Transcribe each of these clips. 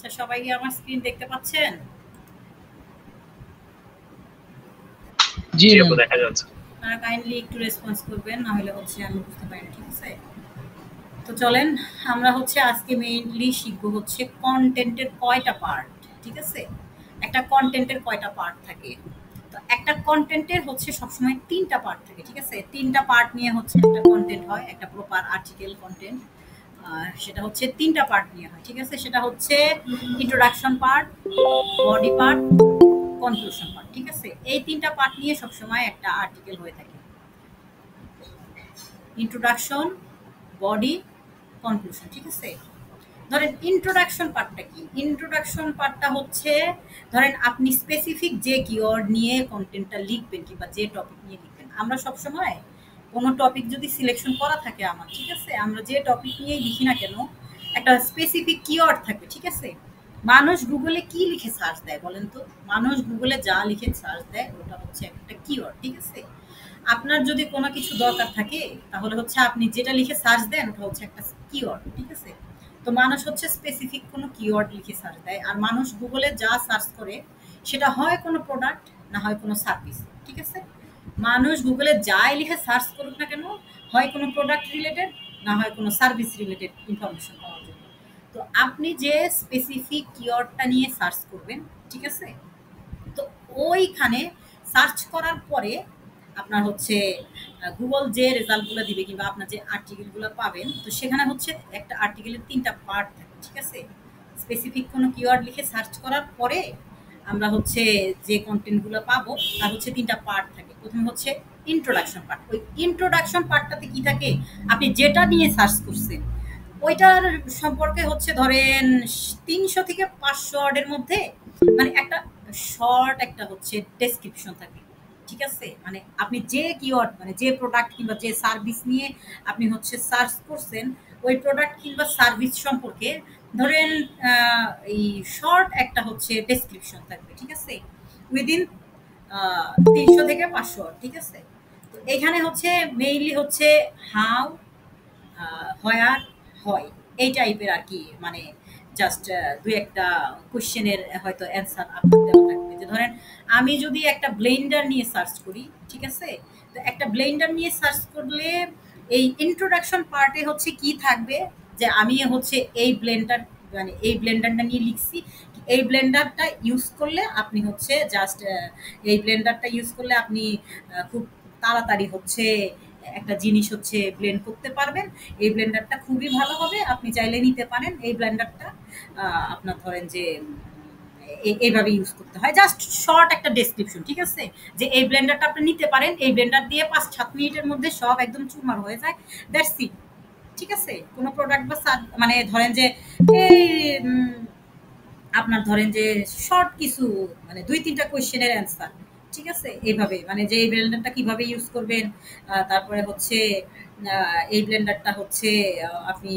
আচ্ছা, সবাই কি আমার স্ক্রিন দেখতে পাচ্ছেন? জি আপু, দেখা যাচ্ছে। আপনারা কাইন্ডলি একটু রেসপন্স করবেন, না হলে হচ্ছে আমি বুঝতে পারি না, ঠিক আছে? তো চলেন, আমরা হচ্ছে আজকে মেইনলি শিখবো হচ্ছে কন্টেন্টের কয়টা পার্ট, ঠিক আছে? একটা কন্টেন্টের কয়টা পার্ট থাকে। তো একটা কন্টেন্টের হচ্ছে সবসময় ৩টা পার্ট থাকে, ঠিক আছে? ৩টা পার্ট নিয়ে হচ্ছে একটা কন্টেন্ট হয়, একটা প্রপার আর্টিকেল কন্টেন্ট। সেটা হচ্ছে ৩টা পার্ট নিয়ে হয়, ঠিক আছে? সেটা হচ্ছে introduction part, body part, conclusion part, ঠিক আছে? এই ৩টা পার্ট নিয়ে সবসময় একটা আর্টিকেল হয়ে থাকে। ইন্ট্রোডাকশন, বডি, কনক্লুশন, ঠিক আছে? ধরেন ইন্ট্রোডাকশন পার্টটা কি? ইন্ট্রোডাকশন পার্টটা হচ্ছে ধরেন আপনি স্পেসিফিক যে কিওয়ার্ড নিয়ে কন্টেন্টটা লিখবেন কিংবা যে টপিক নিয়ে লিখবেন। আমরা সবসময় কোনো টপিক যদি সিলেকশন করা থাকে আমার, ঠিক আছে? আমরা যে টপিক নিয়েই লিখি না কেন, একটা স্পেসিফিক কিওয়ার্ড থাকবে, ঠিক আছে? মানুষ গুগলে কি লিখে সার্চ দেয় বলেন তো? মানুষ গুগলে যা লিখে সার্চ দেয় ওটা হচ্ছে একটা কিওয়ার্ড, ঠিক আছে? আপনার যদি কোনো কিছু দরকার থাকে তাহলে হচ্ছে আপনি যেটা লিখে সার্চ দেন ওটা হচ্ছে একটা কিওয়ার্ড, ঠিক আছে? তো মানুষ হচ্ছে স্পেসিফিক কোনো কিওয়ার্ড লিখে সার্চ দেয়, আর মানুষ গুগলে যা সার্চ করে সেটা হয় কোনো প্রোডাক্ট, না হয় কোনো সার্ভিস, ঠিক আছে? মানুষ গুগলে যাই লিখে সার্চ করুক না কেন, হয় কোনো প্রোডাক্ট রিলেটেড, না হয় কোনো সার্ভিস রিলেটেড ইনফরমেশন পাওয়ার জন্য। তো আপনি যে স্পেসিফিক কিওয়ার্ডটা নিয়ে সার্চ করবেন, ঠিক আছে? তো ওইখানে সার্চ করার পরে আপনার হচ্ছে গুগল যে রেজাল্টগুলো দিবে কিংবা আপনার যে আর্টিকেলগুলো পাবেন, তো সেখানে হচ্ছে একটা আর্টিকেলের ৩টা পার্ট থাকে, ঠিক আছে? স্পেসিফিক কোনো কিওয়ার্ড লিখে সার্চ করার পরে আমরা হচ্ছে যে কন্টেন্টগুলো পাবো তার হচ্ছে ৩টা পার্ট থাকে। প্রথমে হচ্ছে ইন্ট্রোডাকশন পার্ট। ওই ইন্ট্রোডাকশন পার্টটাতে কি থাকে, আপনি যেটা নিয়ে সার্চ করছেন ওইটার সম্পর্কে হচ্ছে ধরেন ৩০০ থেকে ৫০০ ওয়ার্ডের মধ্যে মানে একটা শর্ট একটা হচ্ছে ডেসক্রিপশন থাকে, ঠিক আছে? মানে আপনি যে কিওয়ার্ড মানে যে প্রোডাক্ট কিংবা যে সার্ভিস নিয়ে আপনি হচ্ছে সার্চ করছেন, ওই প্রোডাক্ট কিংবা সার্ভিস সম্পর্কে ধরেন এই শর্ট একটা হচ্ছে ডেসক্রিপশন থাকবে, ঠিক আছে? উইদিন ৩০০ থেকে ৫০০ ওয়ার্ড, ঠিক আছে? তো এখানে হচ্ছে মেইনলি হচ্ছে হাউ, হোয়ার, হয়, এই টাইপের আর কি। মানে জাস্ট দুই একটা কোশ্চেনের হয়তো অ্যান্সার আপনার দেওয়া থাকবে। যে ধরেন আমি যদি একটা ব্লেন্ডার নিয়ে সার্চ করি, ঠিক আছে? তো একটা ব্লেন্ডার নিয়ে সার্চ করলে এই ইন্ট্রোডাকশন পার্টে হচ্ছে কি থাকবে, যে আমি হচ্ছে এই ব্লেন্ডার মানে এই ব্লেন্ডারটা নিয়ে লিখছি। এই ব্লেন্ডারটা ইউজ করলে আপনি হচ্ছে জাস্ট এই ব্লেন্ডারটা ইউজ করলে আপনি খুব তাড়াতাড়ি হচ্ছে একটা জিনিস হচ্ছে ব্লেন্ড করতে পারবেন। এই ব্লেন্ডারটা খুবই ভালো হবে, আপনি চাইলে নিতে পারেন এই ব্লেন্ডারটা। আপনার ধরেন যে এইভাবে ইউজ করতে হয়, জাস্ট শর্ট একটা ডেসক্রিপশন, ঠিক আছে? যে এই ব্লেন্ডারটা আপনি নিতে পারেন, এই ব্লেন্ডার দিয়ে ৫-৭ মিনিটের মধ্যে সব একদম চুরমার হয়ে যায়, দ্যাটস ইট, ঠিক আছে? কোনো প্রোডাক্ট বা মানে ধরেন যে এই আপনার ধরেন যে শর্ট কিছু মানে ২-৩টা কোয়েশ্চেনের অ্যান্সার, ঠিক আছে? এইভাবে মানে যে এই ব্লেন্ডারটা কিভাবে ইউজ করবেন, তারপরে হচ্ছে এই ব্লেন্ডারটা হচ্ছে আপনি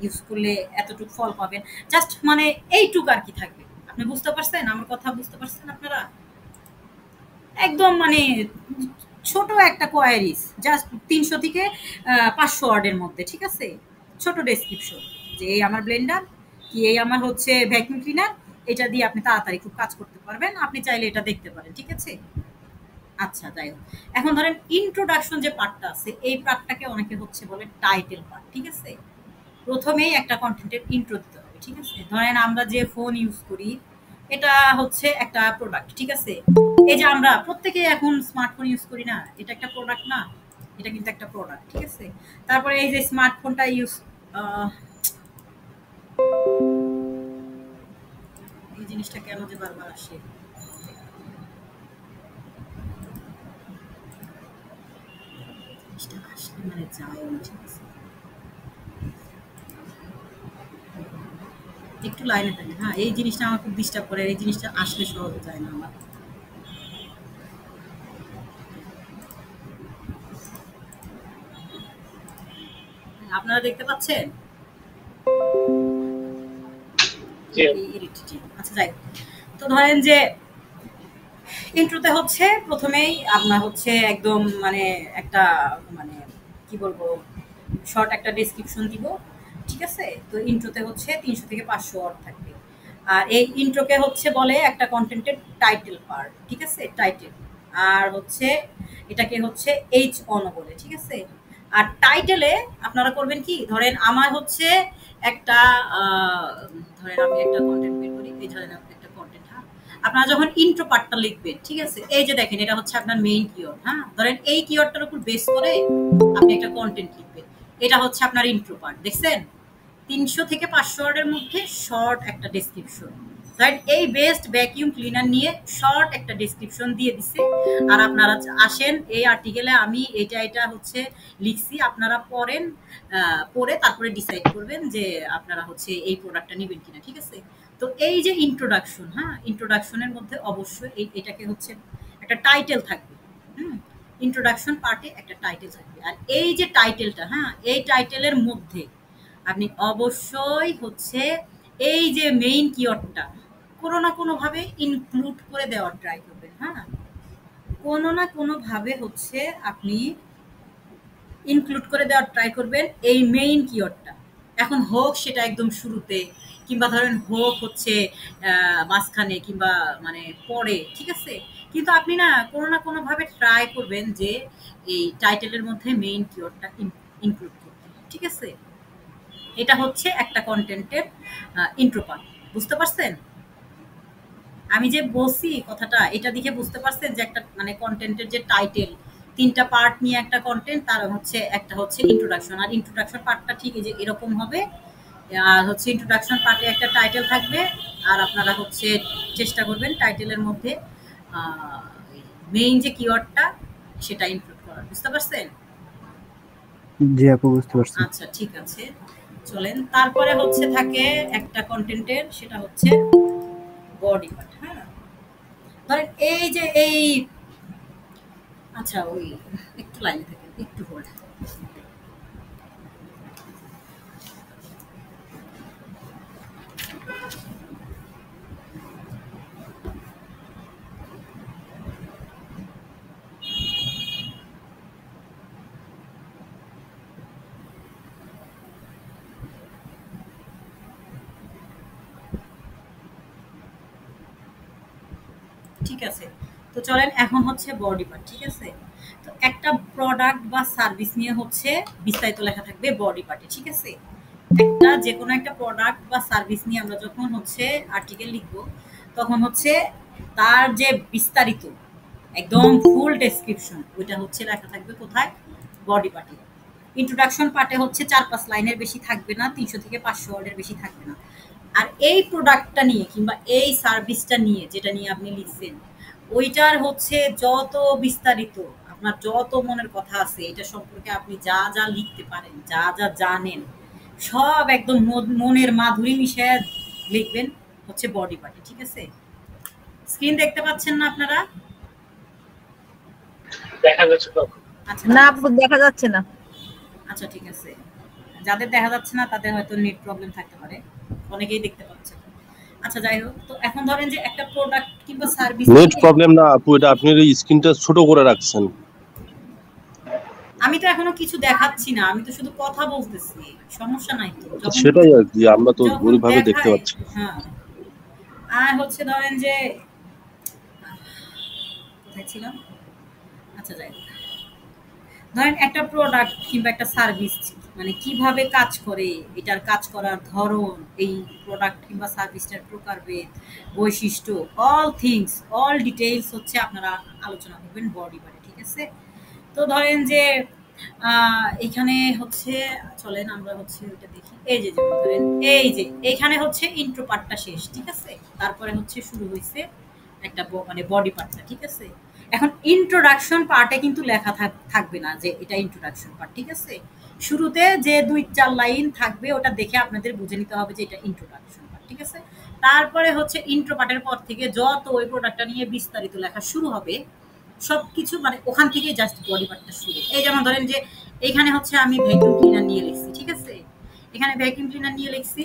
ইউজ করলে এতটুকু ফল পাবেন। জাস্ট মানে এইটুক আর কি থাকবে। আপনি বুঝতে পারছেন? আমার কথা বুঝতে পারছেন আপনারা? একদম মানে ছোট একটা কোয়ারিজ, জাস্ট ৩০০ থেকে ৫০০ ওয়ার্ডের মধ্যে, ঠিক আছে? ছোট ডেসক্রিপশন যে এই আমার ব্লেন্ডার, কি এই আমার হচ্ছে ভ্যাকুয়াম ক্লিনার, এটা দিয়ে আপনি তাড়াতাড়ি খুব কাজ করতে পারবেন। আপনি চাইলে এটা দেখতে পারেন, ঠিক আছে? আচ্ছা, যাই হোক। এখন ধরেন ইন্ট্রোডাকশন যে পার্টটা আছে, এই পার্টটাকে অনেকে হচ্ছে বলে টাইটেল পার্ট, ঠিক আছে? প্রথমেই একটা কন্টেন্টের ইন্ট্রো দিতে হবে, ঠিক আছে? ধরেন আমরা যে ফোন ইউজ করি এটা হচ্ছে একটা প্রোডাক্ট, ঠিক আছে? এই যে আমরা প্রত্যেকে এখন স্মার্টফোন ইউজ করি না, এটা একটা প্রোডাক্ট না? এটা কিন্তু একটা প্রোডাক্ট, ঠিক আছে? তারপরে এই যে স্মার্টফোনটা ইউজ, এই জিনিসটা কেন যে বারবার আসে, জিনিসটা আসলে মানে যায় না, ঠিক আছে? একটু লাইনে থাকে, হ্যাঁ, এই জিনিসটা আমার খুব ডিস্টার্ব করে, এই জিনিসটা আসলে সহজে যায় না আমার। আপনারা দেখতে পাচ্ছেন? জি ইরিটেটিং, আচ্ছা যাই হোক। তো ধরেন যে ইন্ট্রোতে হচ্ছে প্রথমেই আপনার হচ্ছে একদম মানে একটা মানে কি বলবো, শর্ট একটা ডেসক্রিপশন দিব, ঠিক আছে? তো ইন্ট্রোতে হচ্ছে ৩০০ থেকে ৫০০ ওয়ার্ড থাকবে। আর এই ইন্ট্রোকে হচ্ছে বলে একটা কন্টেন্টের টাইটেল পার্ট, ঠিক আছে, টাইটেল। আর হচ্ছে এটাকে হচ্ছে এইচ অন বলে, ঠিক আছে। আর টাইটেলে আপনারা করবেন কি, ধরেন আমার হচ্ছে একটা ধরেন আমি একটা কন্টেন্ট বের করি, এই ধরেন একটা কন্টেন্ট, হ্যাঁ। আপনারা যখন ইন্ট্রো পার্টটা লিখবেন, ঠিক আছে, এই যে দেখেন এটা হচ্ছে আপনার মেইন কিওয়ার্ড, হ্যাঁ। ধরেন এই কিওয়ার্ডটার উপর বেস করে আপনি একটা কন্টেন্ট লিখবেন, এটা হচ্ছে আপনার ইন্ট্রো পার্ট, দেখছেন। 300 থেকে 500 ওয়ার্ডের মধ্যে শর্ট একটা ডেসক্রিপশন, রাইট। এই বেস্ট ভ্যাকিউম ক্লিনার নিয়ে শর্ট একটা ডেসক্রিপশন দিয়ে দিছে। আর আপনারা আসেন এই আর্টিকেলে আমি এটা হচ্ছে লিখছি, আপনারা পড়েন, পড়ে তারপরে ডিসাইড করবেন যে আপনারা হচ্ছে এই প্রোডাক্টটা নেবেন কিনা, ঠিক আছে। তো এই যে ইন্ট্রোডাকশন, হ্যাঁ, ইন্ট্রোডাকশনের মধ্যে অবশ্যই এটাকে হচ্ছে একটা টাইটেল থাকবে, হুম। ইন্ট্রোডাকশন পার্টে একটা টাইটেল থাকবে। আর এই যে টাইটেলটা, হ্যাঁ, এই টাইটেলের মধ্যে আপনি অবশ্যই হচ্ছে এই যে মেইন কিওয়ার্ডটা কোনো না কোনোভাবে ইনক্লুড করে দেওয়ার ট্রাই করবেন, হ্যাঁ। কোনো না কোনোভাবে হচ্ছে আপনি ইনক্লুড করে দেওয়ার ট্রাই করবেন এই মেইন কিওয়ার্ডটা। এখন হোক সেটা একদম শুরুতে, কিংবা ধরেন হোক হচ্ছে মাঝখানে, কিংবা মানে পরে, ঠিক আছে। কিন্তু আপনি না কোনোভাবে ট্রাই করবেন যে এই টাইটেলের মধ্যে মেইন কিওয়ার্ডটা ইনক্লুড করতে, ঠিক আছে। এটা হচ্ছে একটা কন্টেন্টের ইন্ট্রো পার্ট, বুঝতে পারছেন? আমি যে বলছি কথাটা, এটা দেখে বুঝতে পারছেন যে একটা মানে কন্টেন্টের যে টাইটেল, 3টা পার্ট নিয়ে একটা কন্টেন্ট, তার হচ্ছে একটা হচ্ছে ইন্ট্রোডাকশন। আর ইন্ট্রোডাকশন পার্টটা ঠিক এই যে এরকম হবে। আর হচ্ছে ইন্ট্রোডাকশন পার্টে একটা টাইটেল থাকবে, আর আপনারা হচ্ছে চেষ্টা করবেন টাইটেলের মধ্যে মেইন যে কিওয়ার্ডটা সেটা ইনক্লুড করার, বুঝতে পারছেন? জি আপু, বুঝতে পারছি। আচ্ছা, ঠিক আছে, চলেন। তারপরে হচ্ছে থাকে একটা কন্টেন্টের, সেটা হচ্ছে বডি পার্ট, হ্যাঁ। ধরেন এই যে এই, আচ্ছা ওই একটু লাইনে থাকেন, একটু হোল্ড। ঠিক আছে, তো চলেন এখন হচ্ছে বডি পার্ট, ঠিক আছে। তো একটা প্রোডাক্ট বা সার্ভিস নিয়ে হচ্ছে বিস্তারিত লেখা থাকবে বডি পার্টে, ঠিক আছে। একটা যে কোনো একটা প্রোডাক্ট বা সার্ভিস নিয়ে আমরা যখন হচ্ছে আর্টিকেল লিখব, তখন হচ্ছে তার যে বিস্তারিত একদম ফুল ডেসক্রিপশন ওইটা হচ্ছে লেখা থাকবে কোথায়, বডি পার্টে। ইন্ট্রোডাকশন পার্টে হচ্ছে 4-5 লাইনের বেশি থাকবে না, 300 থেকে 500 ওয়ার্ডের বেশি থাকবে না। আর এই প্রোডাক্টটা নিয়ে কিংবা এই সার্ভিসটা নিয়ে যেটা নিয়ে আপনি লিখছেন, ওইটার হচ্ছে যত বিস্তারিত আপনার যত মনের কথা আছে এটা সম্পর্কে আপনি যা যা লিখতে পারেন, যা যা জানেন, সব একদম মনের মাধুরী মিশিয়ে লিখবেন হচ্ছে বডি পার্টে, ঠিক আছে। স্ক্রিন দেখতে পাচ্ছেন না আপনারা? দেখা যাচ্ছে তো? আচ্ছা না আপু, দেখা যাচ্ছে না। আচ্ছা, ঠিক আছে, যাদের দেখা যাচ্ছে না তাদের হয়তো নেট প্রবলেম থাকতে পারে, অনেকেই দেখতে পাচ্ছে। আচ্ছা, যাই হোক, তো এখন ধরেন যে একটা প্রোডাক্ট কিংবা সার্ভিস, নেট প্রবলেম না আপু, এটা আপনি এই স্ক্রিনটা ছোট করে রাখছেন। আমি তো এখনো কিছু দেখাচ্ছি না, আমি তো শুধু কথা বলতেছি, সমস্যা নাই তো। সেটাই আর কি, আমরা তো ওইভাবে দেখতে পাচ্ছি। হ্যাঁ, আর হচ্ছে ধরেন যে কোথায় ছিলাম, আচ্ছা যাই হোক, ধরেন একটা প্রোডাক্ট কিংবা একটা সার্ভিস মানে কিভাবে কাজ করে, এটার কাজ করার ধরন, এই প্রোডাক্ট কিংবা সার্ভিসটার প্রকারভেদ, বৈশিষ্ট্য, অল থিংস, অল ডিটেইলস হচ্ছে আপনারা আলোচনা করবেন বডি পার্টে, ঠিক আছে। তো ধরেন যে এখানে হচ্ছে, চলেন আমরা হচ্ছে ওইটা দেখি। এই যে ধরেন এই যে এখানে হচ্ছে ইন্ট্রো পার্টটা শেষ, ঠিক আছে। তারপরে হচ্ছে শুরু হয়েছে একটা মানে বডি পার্টটা, ঠিক আছে। এখন ইন্ট্রোডাকশন পার্টে কিন্তু লেখা থাকবে না যে এটা ইন্ট্রোডাকশন পার্ট, ঠিক আছে। শুরুতে যে 2-4 লাইন থাকবে ওটা দেখে আপনাদের বুঝে নিতে হবে যে এটা ইন্ট্রোডাকশন পার্ট, ঠিক আছে। তারপরে হচ্ছে ইন্ট্রো পার্টের পর থেকে যত ওই প্রোডাক্টটা নিয়ে বিস্তারিত লেখা শুরু হবে সবকিছু মানে ওখান থেকে জাস্ট বডি পার্টটা শুরু। এই যেমন ধরেন যে এইখানে হচ্ছে আমি ভ্যাকুয়াম ক্লিনার নিয়ে লিখছি, ঠিক আছে। এখানে ভ্যাকুয়াম ক্লিনার নিয়ে লিখছি,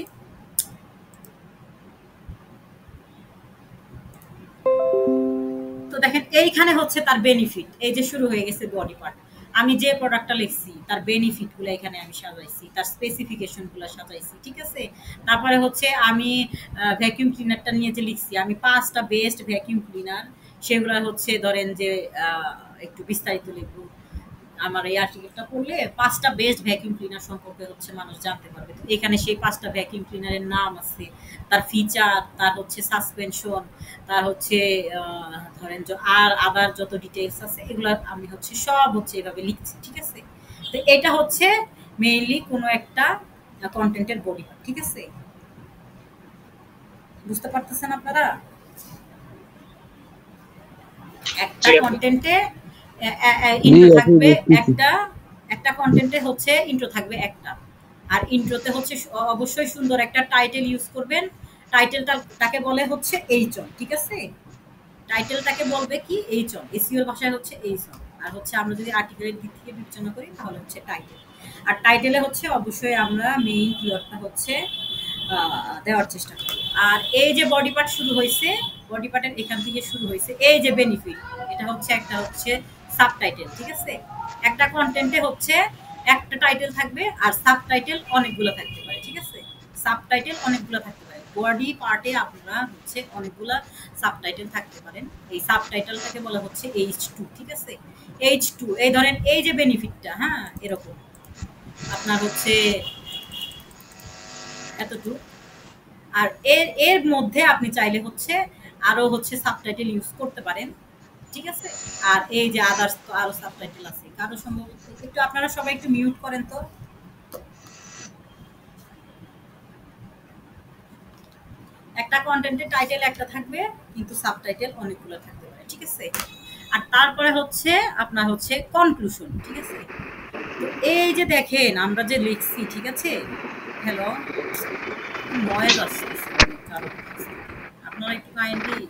তো দেখেন এইখানে হচ্ছে তার বেনিফিট, এই যে শুরু হয়ে গেছে বডি পার্ট। আমি যে প্রোডাক্টটা লিখছি তার বেনিফিটগুলো এখানে আমি সাজাইছি, তার স্পেসিফিকেশনগুলো সাজাইছি, ঠিক আছে? তারপরে হচ্ছে আমি ভ্যাকুয়াম ক্লিনারটা নিয়ে যে লিখছি, আমি 5টা বেস্ট ভ্যাকুয়াম ক্লিনার সেগুলো হচ্ছে ধরেন যে একটু বিস্তারিত লিখব। আমার এই আর্টিকেলটা পড়লে 5টা বেস্ট ভ্যাকুয়াম ক্লিনার সম্পর্কে হচ্ছে মানুষ জানতে পারবে। তো এখানে সেই 5টা ভ্যাকুয়াম ক্লিনারের নাম আছে, তার ফিচার, তার হচ্ছে সাসপেনশন, তার হচ্ছে ধরেন যে আর আদার যত ডিটেলস আছে এগুলো আমি হচ্ছে সব হচ্ছে এভাবে লিখছি, ঠিক আছে? তো এটা হচ্ছে মেইনলি কোনো একটা কন্টেন্টের বডি পার্ট, ঠিক আছে? বুঝতে পারতেছেন আপনারা? একটা কন্টেন্টে ইন্ট্রো থাকবে একটা, একটা কন্টেন্টে হচ্ছে ইন্ট্রো থাকবে একটা, আর ইন্ট্রোতে হচ্ছে অবশ্যই সুন্দর একটা টাইটেল ইউজ করবেন। টাইটেলটা তাকে বলে হচ্ছে এইচন, ঠিক আছে? টাইটেলটাকে বলবে কি এইচন, এসইও ভাষায় হচ্ছে এইচন। আর হচ্ছে আমরা যদি আর্টিকেলের দিক থেকে বিবেচনা করি তাহলে হচ্ছে টাইটেল। আর টাইটেলে হচ্ছে অবশ্যই আমরা মেইন কিওয়ার্ডটা হচ্ছে দেওয়ার চেষ্টা করি। আর এই যে বডি পার্ট শুরু হয়েছে, বডি পার্টের এখান থেকে শুরু হয়েছে এই যে বেনিফিট, এটা হচ্ছে একটা হচ্ছে সাবটাইটেল, ঠিক আছে? একটা কন্টেন্টে হচ্ছে একটা টাইটেল থাকবে আর সাবটাইটেল অনেকগুলো থাকতে পারে, ঠিক আছে? সাবটাইটেল অনেকগুলো থাকতে পারে, বডি পার্টে আপনারা হচ্ছে অনেকগুলা সাবটাইটেল থাকতে পারেন। এই সাবটাইটেলটাকে বলা হচ্ছে H2, ঠিক আছে? H2 এই ধরেন এই যে বেনিফিটটা, হ্যাঁ এরকম আপনার হচ্ছে এতটুকু। আর এর এর মধ্যে আপনি চাইলে হচ্ছে আরো হচ্ছে সাবটাইটেল ইউজ করতে পারেন, ঠিক আছে? আর এই যে আদার্স তো আরো সাবটাইটেল আছে, কারো সম্ভবত একটু আপনারা সবাই একটু মিউট করেন তো। একটা কন্টেন্টের টাইটেল একটা থাকবে কিন্তু সাবটাইটেল অনেকগুলো থাকতে পারে, ঠিক আছে? আর তারপরে হচ্ছে আপনার হচ্ছে কনক্লুশন, ঠিক আছে? তো এই যে দেখেন আমরা যে লিখছি, ঠিক আছে? হ্যালো, নয়েজ আসতেছে কারো কাছ থেকে। আপনারা একটু কাইন্ডলি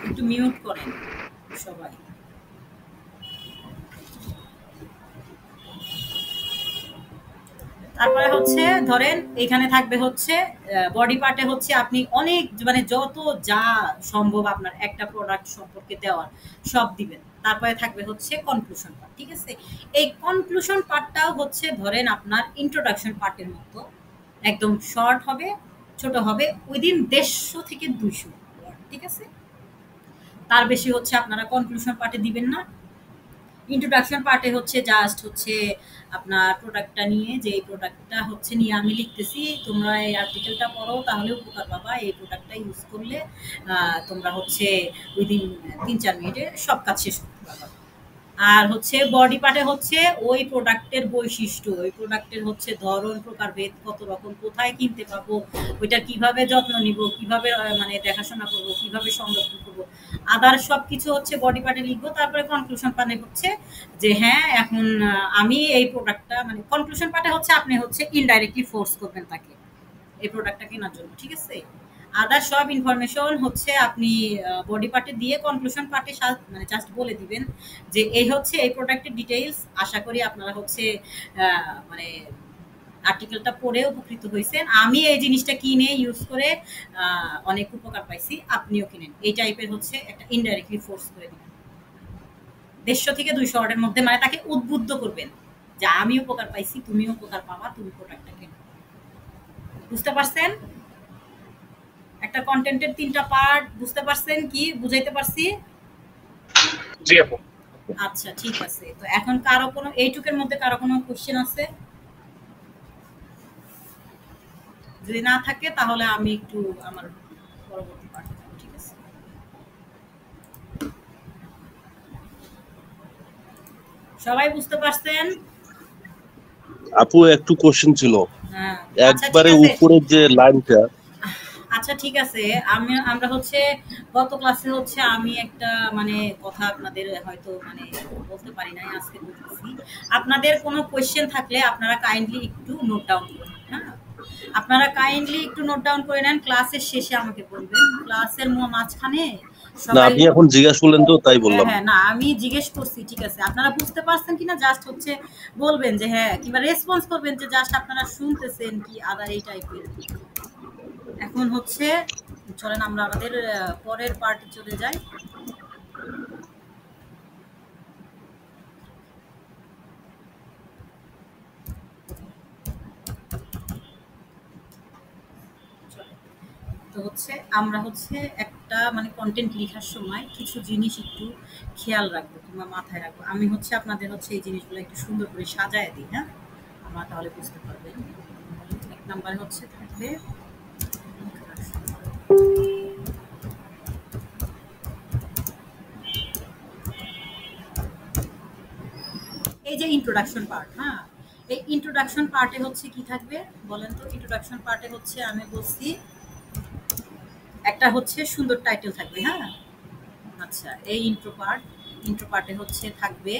একটু মিউট করেন সবাই। তারপরে হচ্ছে ধরেন এখানে থাকবে হচ্ছে বডি পার্টে হচ্ছে আপনি অনেক মানে যত যা সম্ভব আপনার একটা প্রোডাক্ট সম্পর্কে দেওয়ার সব দিবেন। তারপরে থাকবে হচ্ছে কনক্লুশন পার্ট, ঠিক আছে? এই কনক্লুশন পার্টটাও হচ্ছে ধরেন আপনার ইন্ট্রোডাকশন পার্টের মতো একদম শর্ট হবে, ছোট হবে, উইদিন 150 থেকে 200 ওয়ার্ড, ঠিক আছে? তার বেশি হচ্ছে আপনারা কনক্লুশন পার্টে দিবেন না। ইন্ট্রোডাকশন পার্টে হচ্ছে জাস্ট হচ্ছে আপনার প্রোডাক্টটা নিয়ে, যে এই প্রোডাক্টটা হচ্ছে নিয়ে আমি লিখতেছি, তোমরা এই আর্টিকেলটা পড়ো তাহলে উপকার পাবা, এই প্রোডাক্টটা ইউজ করলে তোমরা হচ্ছে উইদিন 3-4 মিনিটে সব কাজ শেষ করতে পারবা। আর হচ্ছে বডি পার্টে হচ্ছে ওই প্রোডাক্টের বৈশিষ্ট্য, ওই প্রোডাক্টের হচ্ছে ধরন, প্রকারভেদ, কত রকম, কোথায় কিনতে পাবো, ওইটার কিভাবে যত্ন নিব, কিভাবে মানে দেখাশোনা করব, কিভাবে সংরক্ষণ করব, আদার সব কিছু হচ্ছে বডি পার্টে লিখবো। তারপরে কনক্লুশন পার্টে হচ্ছে যে হ্যাঁ এখন আমি এই প্রোডাক্টটা মানে কনক্লুশন পার্টে হচ্ছে আপনি হচ্ছে ইনডাইরেক্টলি ফোর্স করবেন তাকে এই প্রোডাক্টটা কেনার জন্য, ঠিক আছে? আদার সব ইনফরমেশন হচ্ছে আপনি বডি পার্টে দিয়ে কনক্লুশন পার্টে মানে জাস্ট বলে দিবেন যে এই হচ্ছে এই প্রোডাক্টের ডিটেইলস। আশা করি আপনারা হচ্ছে মানে আর্টিকেলটা পড়ে উপকৃত হয়েছেন, আমি এই জিনিসটা কিনে ইউজ করে অনেক উপকার পাইছি, আপনিও কিনেন। এই টাইপের হচ্ছে একটা ইনডাইরেক্টলি ফোর্স করে দিবেন 150 থেকে 200 ওয়ার্ডের মধ্যে, মানে তাকে উদ্বুদ্ধ করবেন যে আমি উপকার পাইছি, তুমিও উপকার পাবা, তুমি প্রোডাক্টটা কেনো। বুঝতে পারছেন? একটা কন্টেন্টের 3টা পার্ট বুঝতে পারছেন কি বুঝাইতে পারছি? জি আপু। আচ্ছা ঠিক আছে। তো এখন কারো কোনো এইটুকের মধ্যে কারো কোনো কোশ্চেন আছে? যদি না থাকে তাহলে আমি একটু আমার পরবর্তী পার্টে যাব, ঠিক আছে? সবাই বুঝতে পারছেন? আপু একটু কোশ্চেন ছিল, হ্যাঁ আচ্ছা ঠিক একবারে আছে। উপরের যে লাইনটা। আচ্ছা ঠিক আছে, আমরা হচ্ছে গত ক্লাসে হচ্ছে আমি একটা মানে কথা আপনাদের হয়তো মানে বলতে পারি নাই, আজকে বলতেছি। আপনাদের কোনো কোয়েশ্চেন থাকলে আপনারা কাইন্ডলি একটু নোট ডাউন করুন, হ্যাঁ? আপনারা কাইন্ডলি একটু নোট ডাউন করে নেন, ক্লাসের শেষে আমাকে বলবেন। ক্লাসের মাঝখানে না সবাই আপনি এখন জিজ্ঞাসা করলেন তো তাই বললাম। হ্যাঁ না আমি জিজ্ঞেস করছি, ঠিক আছে? আপনারা বুঝতে পারছেন কিনা জাস্ট হচ্ছে বলবেন যে হ্যাঁ, কিংবা রেসপন্স করবেন যে জাস্ট আপনারা শুনতেছেন কি আদার এই টাইপের। এখন হচ্ছে চলেন আমরা আমাদের পরের পার্টে চলে যাই। তো হচ্ছে আমরা হচ্ছে একটা মানে কন্টেন্ট লেখার সময় কিছু জিনিস একটু খেয়াল রাখবো কিংবা মাথায় রাখবো। আমি হচ্ছে আপনাদের হচ্ছে এই জিনিসগুলো একটু সুন্দর করে সাজায় দিই, হ্যাঁ? আমরা তাহলে বুঝতে পারবেন। ১ নাম্বারে হচ্ছে থাকবে এই যে ইন্ট্রোডাকশন পার্ট, হ্যাঁ? এই ইন্ট্রোডাকশন পার্টে হচ্ছে কি থাকবে বলেন তো? ইন্ট্রোডাকশন পার্টে হচ্ছে আমি বলছি একটা হচ্ছে সুন্দর টাইটেল থাকবে, হ্যাঁ? আচ্ছা, এই ইন্ট্রো পার্টে হচ্ছে থাকবে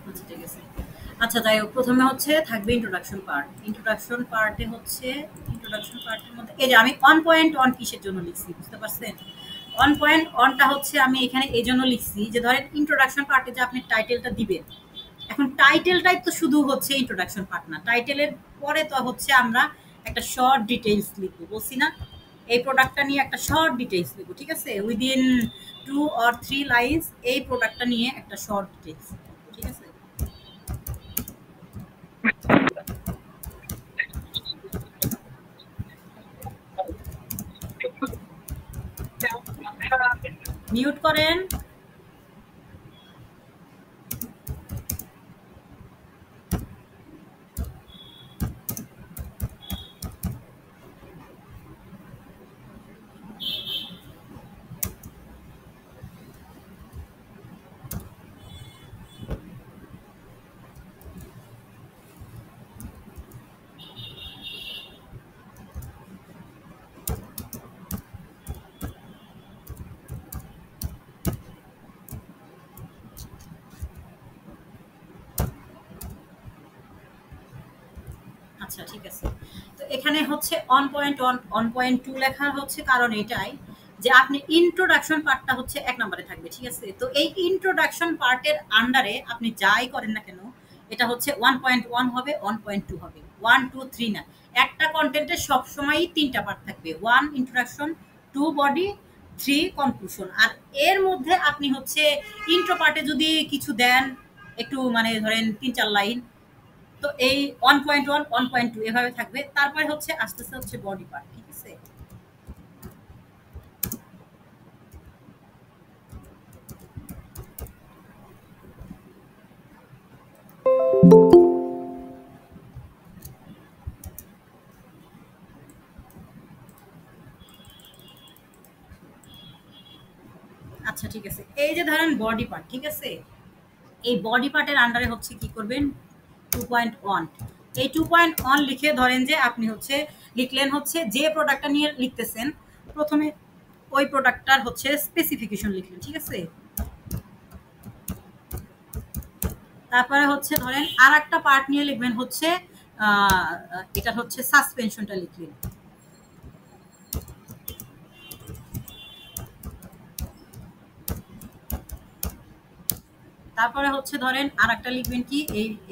আচ্ছা ঠিক আছে। আচ্ছা যাই হোক, প্রথমে হচ্ছে থাকবে ইন্ট্রোডাকশন পার্ট। ইন্ট্রোডাকশন পার্টের মধ্যে এই যে আমি 1.1 কিসের জন্য লিখছি বুঝতে পারছেন? 1.1টা হচ্ছে আমি এখানে এই জন্য লিখছি যে ধরেন ইন্ট্রোডাকশন পার্টে যে আপনি টাইটেলটা দিবেন, এখন টাইটেলটাই তো শুধু হচ্ছে ইন্ট্রোডাকশন পার্ট না, টাইটেলের পরে তো হচ্ছে আমরা একটা শর্ট ডিটেইলস লিখবো, বলছি না? এই প্রোডাক্টটা নিয়ে একটা শর্ট ডিটেইলস লিখবো, ঠিক আছে? উইদিন 2 or 3 লাইনস এই প্রোডাক্টটা নিয়ে একটা শর্ট ডিটেইলস, ঠিক আছে? মিউট করেন। আচ্ছা ঠিক আছে। তো এখানে হচ্ছে 1.1 1.2 লেখা হচ্ছে কারণ এটাই যে আপনি ইন্ট্রোডাকশন পার্টটা হচ্ছে 1 নম্বরে থাকবে, ঠিক আছে? তো এই ইন্ট্রোডাকশন পার্টের আন্ডারে আপনি যাই করেন না কেন এটা হচ্ছে 1.1 হবে, 1.2 হবে, 1 2 3 না। একটা কন্টেন্টের সবসময়ই 3টা পার্ট থাকবে, 1 ইন্ট্রোডাকশন, 2 বডি, 3 কনক্লুশন। আর এর মধ্যে আপনি হচ্ছে ইন্ট্রো পার্টে যদি কিছু দেন একটু মানে ধরেন 3 4 লাইন, তো এই 1.1 1.2 এভাবে থাকবে। তারপরে হচ্ছে আস্তে আস্তে হচ্ছে বডি পার্ট, ঠিক আছে? আচ্ছা ঠিক আছে। এই যে ধরেন বডি পার্ট, ঠিক আছে? এই বডি পার্টের আন্ডারে হচ্ছে কি করবেন 2.1। এই 2.1 লিখে ধরেন যে আপনি হচ্ছে লিখলেন হচ্ছে যে প্রোডাক্টটা নিয়ে লিখতেছেন প্রথমে ওই প্রোডাক্টটার হচ্ছে স্পেসিফিকেশন লিখলেন, ঠিক আছে? তারপরে হচ্ছে ধরেন আর একটা পার্ট নিয়ে লিখবেন হচ্ছে এটা হচ্ছে সাসপেনশনটা লিখলেন। তারপরে হচ্ছে ধরেন আর একটা লিখবেন কি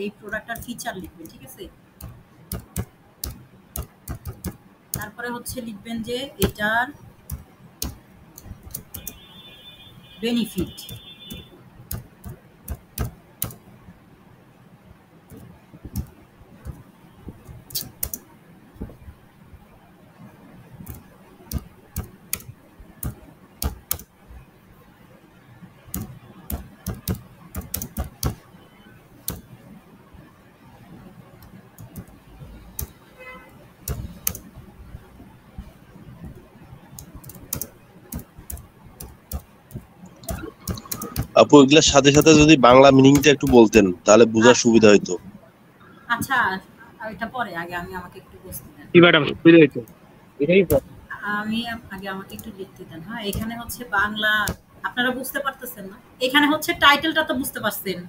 এই প্রোডাক্টটার ফিচার লিখবেন, ঠিক আছে? তারপরে হচ্ছে লিখবেন যে এটার বেনিফিট। আপু এগুলোর সাথে সাথে যদি বাংলা মিনিংটা একটু বলতেন তাহলে বোঝার সুবিধা হতো। আচ্ছা এটা পরে, আগে আমাকে একটু বুঝতে দেন। কি ম্যাডাম সুবিধা হইতো এটাই আগে আমাকে একটু লিখতে দেন। হ্যাঁ, এখানে হচ্ছে বাংলা আপনারা বুঝতে পারতেছেন না? এখানে হচ্ছে টাইটেলটা তো বুঝতে পারছেন,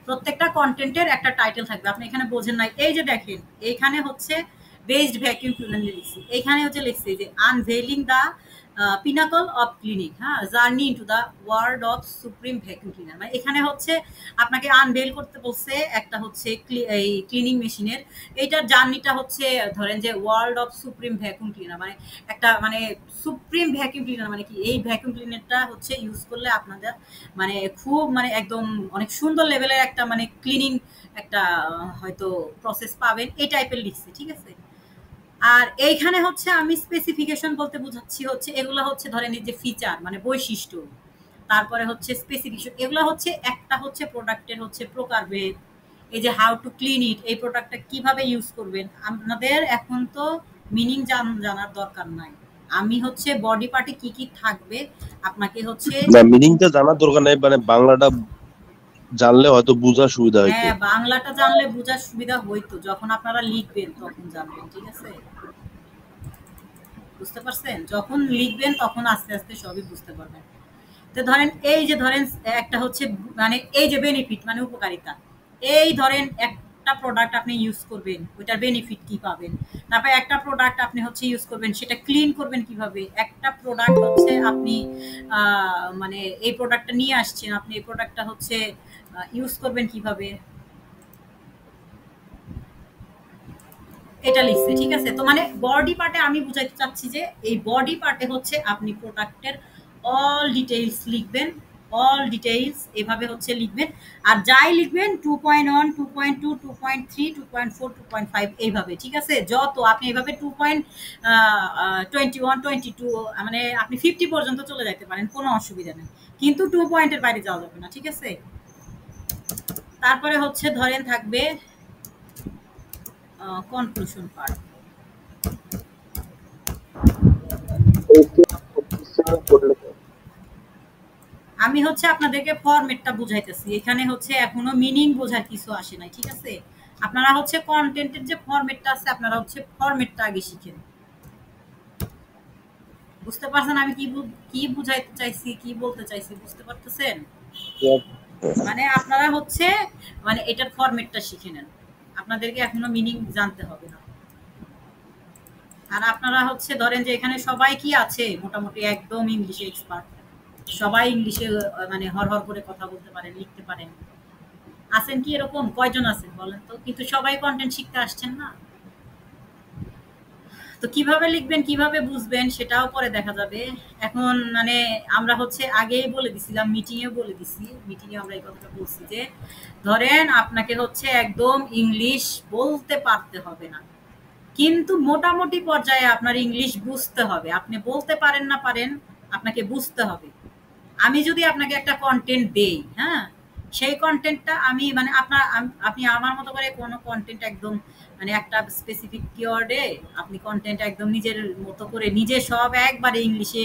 প্রত্যেকটা কন্টেন্টের একটা টাইটেল থাকবে। আপনি এখানে বোঝেন নাই, এই যে দেখেন এইখানে হচ্ছে বেসড ভ্যাকুয়াম ক্লিনার লিখছি, এখানে হচ্ছে লিখছি যে আনভেইলিং দ্য পিনাকল অফ ক্লিনিক, হ্যাঁ, journey into the world of supreme vacuum cleaner. মানে এখানে হচ্ছে আপনাকে আনভেল করতে বলছে একটা হচ্ছে এই ক্লিনিং মেশিনের, এইটার জার্নিটা হচ্ছে ধরেন যে world of supreme vacuum cleaner, মানে একটা মানে সুপ্রিম ভ্যাকুয়াম ক্লিনার মানে কি, এই ভ্যাকুয়াম ক্লিনারটা হচ্ছে ইউজ করলে আপনাদের মানে খুব মানে একদম অনেক সুন্দর লেভেলের একটা মানে ক্লিনিং একটা হয়তো প্রসেস পাবেন, এই টাইপের লিখছে, ঠিক আছে। আর এইখানে হচ্ছে আমি স্পেসিফিকেশন বলতে বোঝাচ্ছি হচ্ছে এগুলো হচ্ছে ধরেন এই যে ফিচার মানে বৈশিষ্ট্য, তারপরে হচ্ছে স্পেসিফিকেশন, এগুলো হচ্ছে একটা হচ্ছে প্রোডাক্টের হচ্ছে প্রকারভেদ, এই যে হাউ টু ক্লিন ইট, এই প্রোডাক্টটা কিভাবে ইউজ করবেন। আপনাদের এখন তো মিনিং জানার দরকার নাই, আমি হচ্ছে বডি পার্টে কি কি থাকবে আপনাকে হচ্ছে না, মিনিংটা জানার দরকার নাই, মানে বাংলাটা জানলে হয়তো বোঝার সুবিধা হইতো। হ্যাঁ, বাংলাটা জানলে বোঝার সুবিধা হইতো, যখন আপনারা লিখবেন তখন জানবেন, ঠিক আছে, বুঝতে পারছেন? যখন লিখবেন তখন আস্তে আস্তে সবই বুঝতে পারবেন। তো ধরেন এই যে ধরেন একটা হচ্ছে মানে এই যে বেনিফিট মানে উপকারিতা, এই ধরেন একটা প্রোডাক্ট আপনি ইউজ করবেন ওইটার বেনিফিট কি পাবেন, তারপরে একটা প্রোডাক্ট আপনি হচ্ছে ইউজ করবেন সেটা ক্লিন করবেন কিভাবে, একটা প্রোডাক্ট হচ্ছে আপনি মানে এই প্রোডাক্টটা নিয়ে আসছেন, আপনি এই প্রোডাক্টটা হচ্ছে ইউজ করবেন কিভাবে, এটা লিখছে, ঠিক আছে। তো মানে বডি পার্টে আমি বুঝাইতে চাচ্ছি যে এই বডি পার্টে হচ্ছে আপনি প্রোডাক্টের অল ডিটেইলস লিখবেন, অল ডিটেইলস এভাবে হচ্ছে লিখবেন, আর যাই লিখবেন 2.1 2.2 2.3 2.4 2.5 এইভাবে, ঠিক আছে। যত আপনি এইভাবে 2.21 22 মানে আপনি 50 পর্যন্ত চলে যেতে পারেন, কোনো অসুবিধা নেই, কিন্তু 2 পয়েন্টের বাইরে যাওয়া যাবে না, ঠিক আছে। তারপরে হচ্ছে ধরেন থাকবে কনক্লুশন পার্ট। আমি হচ্ছে আপনাদেরকে ফরম্যাটটা বুঝাইতেছি, এখানে হচ্ছে এখনো মিনিং বোঝার কিছু আসে নাই, ঠিক আছে। আপনারা হচ্ছে কন্টেন্টের যে ফরম্যাটটা আছে আপনারা হচ্ছে ফরম্যাটটা আগে শিখেন, বুঝতে পারছেন আমি কি বুঝাইতে চাইছি, কি বলতে চাইছি, বুঝতে পারতেছেন? মানে আপনারা হচ্ছে মানে এটার ফরম্যাটটা শিখে নেন, আপনাদেরকে এখনো মিনিং জানতে হবে না। আর আপনারা হচ্ছে ধরেন যে এখানে সবাই কি আছে মোটামুটি একদম ইংলিশে এক্সপার্ট, সবাই ইংলিশে মানে হরহর করে কথা বলতে পারেন, লিখতে পারেন, আছেন কি এরকম? কয়জন আছেন বলেন তো? কিন্তু সবাই কন্টেন্ট শিখতে আসছেন না। তো কিভাবে লিখবেন কিভাবে বুঝবেন সেটাও পরে দেখা যাবে। এখন মানে আমরা হচ্ছে আগেই বলে দিছিলাম, মিটিংয়ে বলে দিছি, মিটিংয়ে আমরা এই কথাটা বলছি যে ধরেন আপনাকে হচ্ছে একদম ইংলিশ বলতে পারতে হবে না, কিন্তু মোটামুটি পর্যায়ে আপনার ইংলিশ বুঝতে হবে। আপনি বলতে পারেন না পারেন, আপনাকে বুঝতে হবে। আমি যদি আপনাকে একটা কন্টেন্ট দেই, হ্যাঁ, সেই কন্টেন্টটা আমি মানে আপনি আমার মতো করে কোনো কন্টেন্ট একদম মানে একটা স্পেসিফিক কিওয়ার্ডে আপনি কন্টেন্ট একদম নিজের মতো করে নিজে সব একবারে ইংলিশে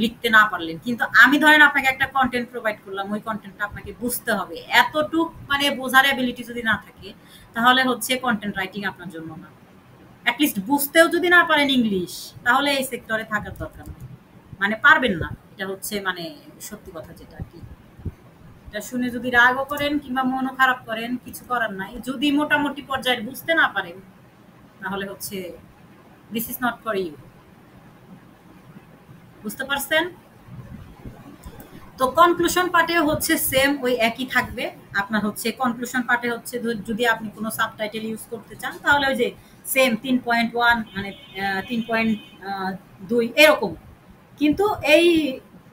লিখতে না পারলেন, কিন্তু আমি ধরেন আপনাকে একটা কন্টেন্ট প্রোভাইড করলাম, ওই কন্টেন্টটা আপনাকে বুঝতে হবে। এতটুক মানে বোঝার অ্যাবিলিটি যদি না থাকে তাহলে হচ্ছে কন্টেন্ট রাইটিং আপনার জন্য না। অ্যাটলিস্ট বুঝতেও যদি না পারেন ইংলিশ, তাহলে এই সেক্টরে থাকার দরকার নেই, মানে পারবেন না, এটা হচ্ছে মানে সত্যি কথা যেটা আর কি। এটা শুনে যদি রাগও করেন কিংবা মনও খারাপ করেন, কিছু করার নাই। যদি মোটামুটি পর্যায়ে বুঝতে না পারেন তাহলে হচ্ছে this is not for you, বুঝতে পারছেন? তো কনক্লুশন পার্টেও হচ্ছে সেম ওই একই থাকবে। আপনার হচ্ছে কনক্লুশন পার্টে হচ্ছে যদি আপনি কোনো সাবটাইটেল ইউজ করতে চান তাহলে ওই যে সেম 3.1 মানে 3.2 এরকম, কিন্তু এই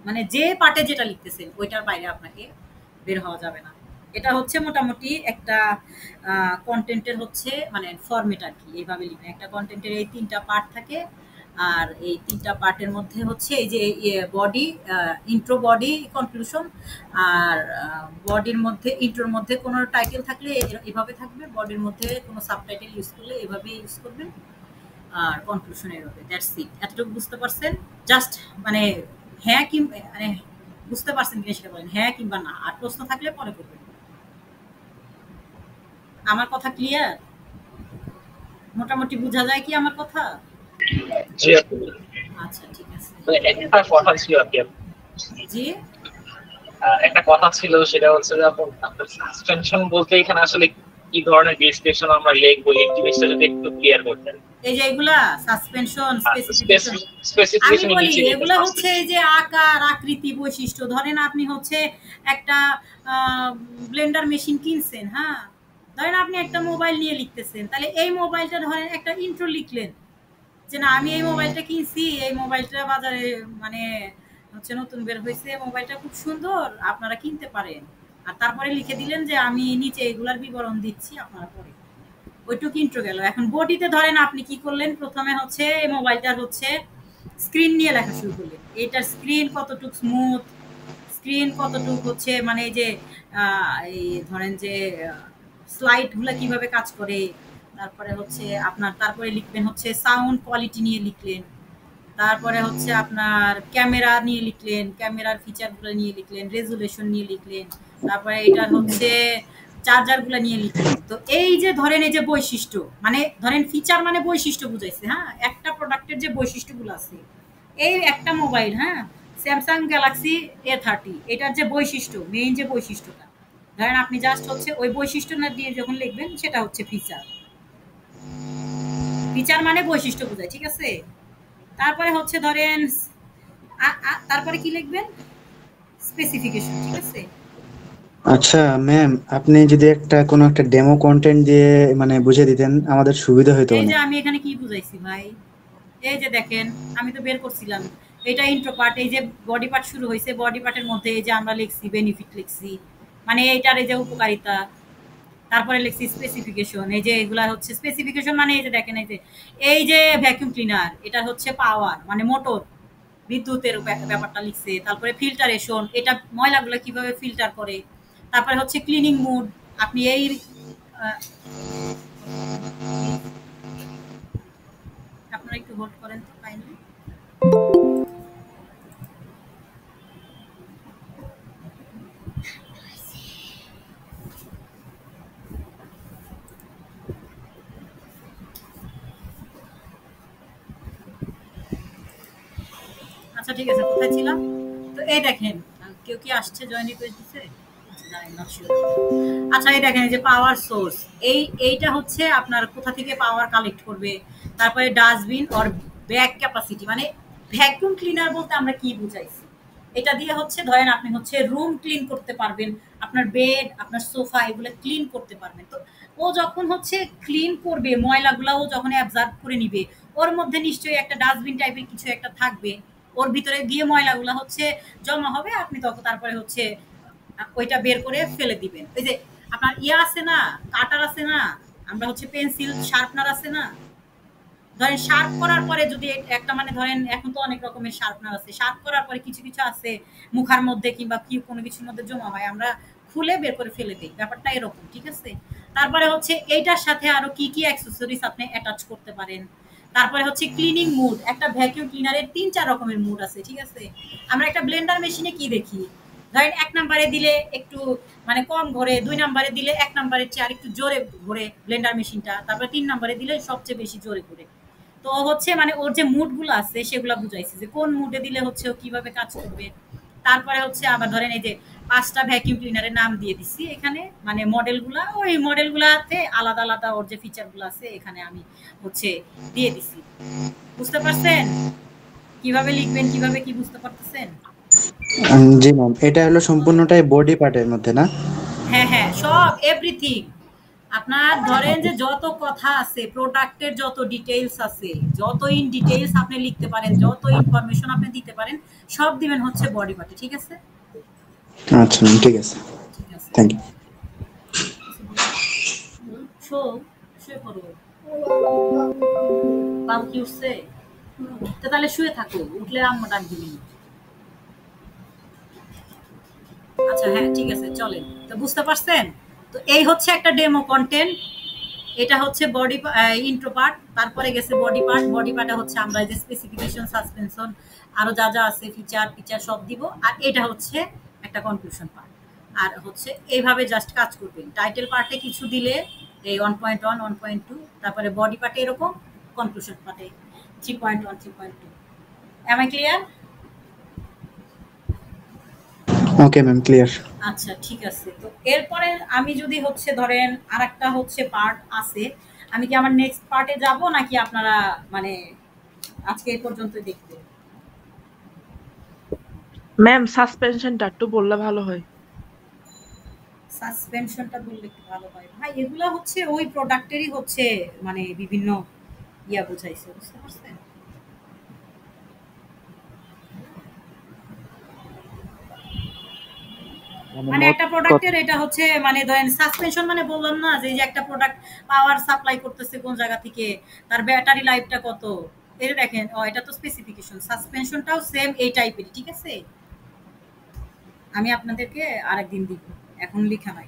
মানে যে পার্টে যেটা লিখতেছেন ওইটার বাইরে আপনাকে বের হওয়া যাবে না। এটা হচ্ছে মোটামুটি একটা কন্টেন্টের হচ্ছে মানে ফরম্যাট আর কি, এইভাবে লিখবেন। একটা কন্টেন্টের এই 3টা পার্ট থাকে, আর এই 3টা পার্টের মধ্যে হচ্ছে এই যে বডি, ইন্ট্রো, বডি, কনক্লুশন। আর বডির মধ্যে ইন্ট্রোর মধ্যে কোনো টাইটেল থাকলে এভাবে থাকবে, বডির মধ্যে কোনো সাবটাইটেল ইউজ করলে এভাবে ইউজ করবেন, আর কনক্লুশন এভাবে। That's it. এতটুকু বুঝতে পারছেন? জাস্ট মানে হ্যাঁ কি মানে বুঝতে পারছেন কিনা সেটা বলেন, হ্যাঁ কিংবা না, আর প্রশ্ন থাকলে পরে করবেন। আমার কথা ক্লিয়ার? মোটামুটি বোঝা যায় কি আমার কথা? আচ্ছা, ঠিক আছে। একটা কথা ছিল আর কি, জি, একটা কথা ছিল, সেটা হচ্ছে যে আপনার সাসপেনশন বলতে এখানে আসলে কি ধরনের ডিসক্রিপশন আমরা লিখবো এই জিনিসটা যদি একটু ক্লিয়ার করতেন। এই যে এগুলা সাসপেনশন, স্পেসিফিকেশন, আমি স্পেসিফিকেশন বলি নিচে এগুলো হচ্ছে এই যে আকার আকৃতি বৈশিষ্ট্য। ধরেন আপনি হচ্ছে একটা ব্লেন্ডার মেশিন কিনছেন, হ্যাঁ, ধরেন আপনি একটা মোবাইল নিয়ে লিখতেছেন, তাহলে এই মোবাইলটা ধরেন একটা ইন্ট্রো লিখলেন যে না আমি এই মোবাইলটা কিনছি, এই মোবাইলটা বাজারে মানে হচ্ছে নতুন বের হয়েছে, মোবাইলটা খুব সুন্দর, আপনারা কিনতে পারেন। আর তারপরে লিখে দিলেন যে আমি নিচে এগুলার বিবরণ দিচ্ছি, আপনারা পরে ওইটুকু ইন্ট্রো গেল। এখন বডিতে ধরেন আপনি কি করলেন, প্রথমে হচ্ছে এই মোবাইলটার হচ্ছে স্ক্রিন নিয়ে লেখা শুরু করলেন, এটার স্ক্রিন কতটুক স্মুথ, স্ক্রিন কতটুক হচ্ছে মানে এই যে এই ধরেন যে স্লাইডগুলো কিভাবে কাজ করে, তারপরে হচ্ছে আপনার তারপরে লিখবেন হচ্ছে সাউন্ড কোয়ালিটি নিয়ে লিখলেন, তারপরে হচ্ছে আপনার ক্যামেরা নিয়ে লিখলেন, ক্যামেরার ফিচারগুলো নিয়ে লিখলেন, রেজুলেশন নিয়ে লিখলেন, তারপরে এটার হচ্ছে চার্জারগুলো নিয়ে লিখলেন। তো এই যে ধরেন এই যে বৈশিষ্ট্য, মানে ধরেন ফিচার মানে বৈশিষ্ট্য বুঝাইছে, হ্যাঁ, একটা প্রোডাক্টের যে বৈশিষ্ট্যগুলো আছে, এই একটা মোবাইল, হ্যাঁ, স্যামসাং গ্যালাক্সি A30, এটার যে বৈশিষ্ট্য, মেইন যে বৈশিষ্ট্যটা, ধরেন আপনি জাস্ট হচ্ছে ওই বৈশিষ্ট্যটা দিয়ে যখন লিখবেন সেটা হচ্ছে ফিচার। ফিচার মানে বৈশিষ্ট্য বোঝায়, ঠিক আছে। তারপরে হচ্ছে ধরেন তারপরে কি লিখবেন, স্পেসিফিকেশন, ঠিক আছে। আচ্ছা ম্যাম, আপনি যদি কোনো একটা ডেমো কন্টেন্ট দিয়ে মানে বুঝিয়ে দিতেন আমাদের সুবিধা হতো এই যে অনেক। আমি এখানে কি বুঝাইছি ভাই, এই যে দেখেন আমি তো বের করছিলাম, এটা ইন্ট্রো পার্ট, এই যে বডি পার্ট শুরু হয়েছে, বডি পার্টের মধ্যে এই যে আমরা লিখছি বেনিফিট লিখছি, মানে এইটার এই যে উপকারিতা, তারপরে লিখছি স্পেসিফিকেশন, এই যে এগুলা হচ্ছে স্পেসিফিকেশন, মানে এই যে দেখেন এই যে ভ্যাকুয়াম ক্লিনার, এটা হচ্ছে পাওয়ার মানে মোটর, বিদ্যুতের ব্যাপারটা লিখছে, তারপরে ফিল্টারেশন, এটা ময়লাগুলো কিভাবে ফিল্টার করে, তারপরে হচ্ছে ক্লিনিং মুড, আপনি এই আপনারা একটু হোল্ড করেন তো কাইন্ডলি। আচ্ছা ঠিক আছে, কোথায় ছিলাম? তো এই দেখেন কেউ কি আসছে, জয়েন রিকোয়েস্ট দিছে? আচ্ছা এই দেখেন এই যে পাওয়ার সোর্স, এইটা হচ্ছে আপনার কোথা থেকে পাওয়ার কালেক্ট করবে, তারপরে ডাস্টবিন অর ব্যাগ ক্যাপাসিটি, মানে ভ্যাকুয়াম ক্লিনার বলতে আমরা কি বুঝাইছি, এটা দিয়ে হচ্ছে ধরেন আপনি হচ্ছে রুম ক্লিন করতে পারবেন, আপনার বেড, আপনার সোফা, এগুলো ক্লিন করতে পারবেন। তো ও যখন হচ্ছে ক্লিন করবে, ময়লাগুলো ও যখন অ্যাবজর্ব করে নিবে, ওর মধ্যে নিশ্চয়ই একটা ডাস্টবিন টাইপের কিছু একটা থাকবে, ওর ভিতরে গিয়ে ময়লাগুলো হচ্ছে জমা হবে, আপনি তখন তারপরে হচ্ছে ওইটা বের করে ফেলে দিবেন। ওই যে আপনার ইয়ে আছে না, কাটার আছে না, আমরা হচ্ছে পেন্সিল শার্পনার আছে না, ধরেন শার্প করার পরে যদি একটা মানে ধরেন এখন তো অনেক রকমের শার্পনার আছে, শার্প করার পরে কিছু কিছু আছে মুখার মধ্যে কিংবা কি কোনো কিছুর মধ্যে জমা হয়, আমরা খুলে বের করে ফেলে দিই, ব্যাপারটা এরকম, ঠিক আছে। তারপরে হচ্ছে এইটার সাথে আরো কি কি অ্যাক্সেসরিজ আপনি অ্যাটাচ করতে পারেন। তারপরে হচ্ছে ক্লিনিং মুড, একটা ভ্যাকুয়াম ক্লিনারের 3-4 রকমের মুড আছে, ঠিক আছে। আমরা একটা ব্লেন্ডার মেশিনে কি দেখি, ধরেন 1 নম্বরে দিলে একটু মানে কম ঘোরে, 2 নম্বরে দিলে 1 নম্বরের চেয়ে আরেকটু জোরে ঘোরে ব্লেন্ডার মেশিনটা, তারপরে 3 নম্বরে দিলে সবচেয়ে বেশি জোরে ঘোরে। তো হচ্ছে মানে ওর যে মুডগুলো আছে সেগুলো বুঝাইছে যে কোন মুডে দিলে হচ্ছে ও কিভাবে কাজ করবে। তারপরে হচ্ছে আবার ধরেন এই যে 5টা ভ্যাকুয়াম ক্লিনারের নাম দিয়ে দিচ্ছি এখানে, মানে মডেলগুলা, ওই মডেলগুলাতে আলাদা আলাদা ওর যে ফিচারগুলো আছে এখানে আমি হচ্ছে দিয়ে দিছি। বুঝতে পারছেন কিভাবে লিখবেন, কিভাবে কি বুঝতে পারতেছেন? জি ম্যাম, এটা হলো সম্পূর্ণটাই বডি পার্টের মধ্যে না? হ্যাঁ হ্যাঁ, সব এভরিথিং। আপনার ধরেন যে যত কথা আছে, প্রোডাক্টের যত ডিটেইলস আছে, যত ইন ডিটেইলস আপনি লিখতে পারেন, যত ইনফরমেশন আপনি দিতে পারেন, সব দিবেন হচ্ছে বডি পার্টে, ঠিক আছে। আচ্ছা ম্যাম, ঠিক আছে, ঠিক আছে, থ্যাংক ইউ। শো শুয়ে পড়ো, বাবু কি উঠছে? তো তাহলে শুয়ে থাকো, উঠলে আম্মা ডাক দিবি। আচ্ছা হ্যাঁ ঠিক আছে, চলেন। তো বুঝতে পারছেন? তো এই হচ্ছে একটা ডেমো কন্টেন্ট, এটা হচ্ছে বডি ইন্ট্রো পার্ট, তারপরে গেছে বডি পার্ট, বডি পার্টে হচ্ছে আমরা যে স্পেসিফিকেশন, সাসপেনশন, আরো যা যা আছে ফিচার সব দিব, আর এটা হচ্ছে একটা কনক্লুশন পার্ট। আর হচ্ছে এইভাবে জাস্ট কাজ করবেন, টাইটেল পার্টে কিছু দিলে এই 1.1 1.2, তারপরে বডি পার্টে এরকম, কনক্লুশন পার্টে 3.1 3.2। Am I clear? Okay ma'am, clear. আচ্ছা ঠিক আছে। তো এরপরে আমি যদি হচ্ছে ধরেন আরেকটা হচ্ছে পার্ট আছে, আমি কি আমার নেক্সট পার্টে যাব নাকি আপনারা মানে আজকে এই পর্যন্তই দেখবেন? ম্যাম সাসপেনশনটা একটু বললে ভালো হয়। সাসপেনশনটা বললে একটু ভালো হয় ভাই। এগুলা হচ্ছে ওই প্রোডাক্টেরই হচ্ছে মানে বিভিন্ন ইয়া বুঝাইছে, বুঝতে পারছেন? মানে একটা প্রোডাক্টের এটা হচ্ছে মানে ধরেন সাসপেনশন মানে বললাম না যে এই যে একটা প্রোডাক্ট পাওয়ার সাপ্লাই করতেছে কোন জায়গা থেকে, তার ব্যাটারি লাইফটা কত, এটা দেখেন। এটা তো স্পেসিফিকেশন। সাসপেনশনটাও সেম এই টাইপেরই, ঠিক আছে? আমি আপনাদেরকে আরেকদিন দিব, এখন লেখা নাই।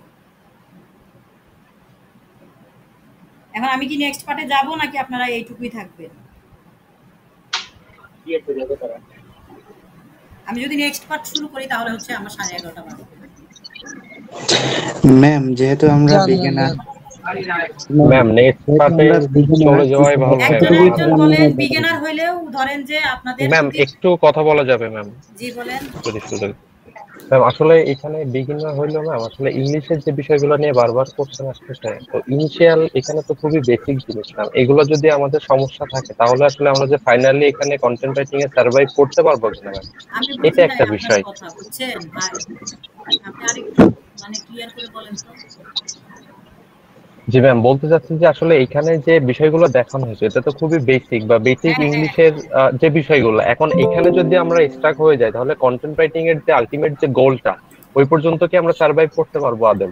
এখন আমি কি নেক্সট পার্টে যাব নাকি আপনারা এইটুকুই থাকবেন? আমি যদি নেক্সট পার্ট শুরু করি তাহলে হচ্ছে আমার 11:30 বাজবে। ম্যাম যেহেতু আমরা বিগিনার, ম্যাম নেক্সট পার্টে চলে যাওয়াই ভালো হয়। একজন একজন বলেন বিগিনার হইলেও ধরেন যে আপনাদের ম্যাম যদি একটু কথা বলা যাবে ম্যাম? জি বলেন। যদি সুযোগ ম্যাম, আসলে এখানে বিগিনার হইলো ম্যাম, আসলে ইংলিশের যে বিষয়গুলো নিয়ে বারবার কোশ্চেন আসতেছে, তো ইনিশিয়াল এখানে তো খুবই বেসিক জিনিস ম্যাম। এগুলো যদি আমাদের সমস্যা থাকে তাহলে আসলে আমরা যে ফাইনালি এখানে কন্টেন্ট রাইটিং এ সার্ভাইভ করতে পারবো কিনা ম্যাম, আমি এটা বুঝি নাই একটা আপনার বিষয়। কথা, বুঝছেন ভাই? আপনি আরেকটু মানে ক্লিয়ার করে বলেন তো। জি ম্যাম, বলতে চাচ্ছি যে আসলে এখানে যে বিষয়গুলো দেখানো হয়েছে এটা তো খুবই বেসিক বা বেসিক হ্যাঁ হ্যাঁ ইংলিশের যে বিষয়গুলো, এখন এখানে যদি আমরা স্টাক হয়ে যাই তাহলে কন্টেন্ট রাইটিং এর যে আলটিমেট যে গোলটা, ওই পর্যন্ত কি আমরা সার্ভাইভ করতে পারবো আদৌ?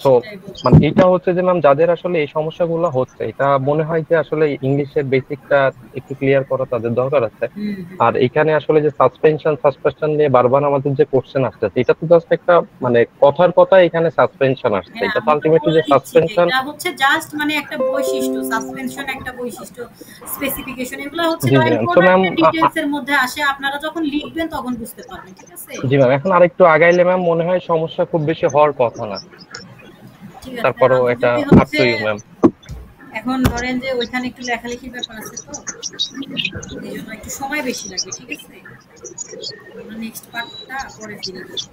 তো সেটাই বলছি। মানে এটা হচ্ছে যে ম্যাম, যাদের আসলে এই সমস্যাগুলো হচ্ছে, এটা মনে হয় যে আসলে ইংলিশের বেসিকটা একটু ক্লিয়ার করা তাদের দরকার আছে। হুম হুম। আর এখানে আসলে যে সাসপেনশন নিয়ে বারবার আমাদের যে কোশ্চেন আসছে, এটা তো জাস্ট একটা মানে কথার কথা এখানে সাসপেনশন আসছে, হ্যাঁ এটা তো আমি তো আলটিমেটলি বলে যে দিচ্ছি যে সাসপেনশন। এটা হচ্ছে জাস্ট মানে একটা বৈশিষ্ট্য, সাসপেনশন একটা বৈশিষ্ট্য, স্পেসিফিকেশন এগুলো হচ্ছে জি জি ধরেন ম্যাম। তো ম্যাম প্রোডাক্টের ডিটেইলস এর মধ্যে আসে। আপনারা যখন লিখবেন তখন বুঝতে পারবেন, ঠিক আছে? জি ম্যাম, এখন আরেকটু আগাইলে ম্যাম মনে হয় সমস্যা খুব বেশি হওয়ার কথা না। ঠিক আছে। তারপরও আমি এটা যদি আপ হচ্ছে টু ইউ ম্যাম। এখন ধরেন যে ওইখানে একটু লেখালেখির ব্যাপার আছে, তো এই জন্য একটু সময় বেশি লাগবে, ঠিক আছে? আমরা নেক্সট পার্টটা পরের দিনই করব।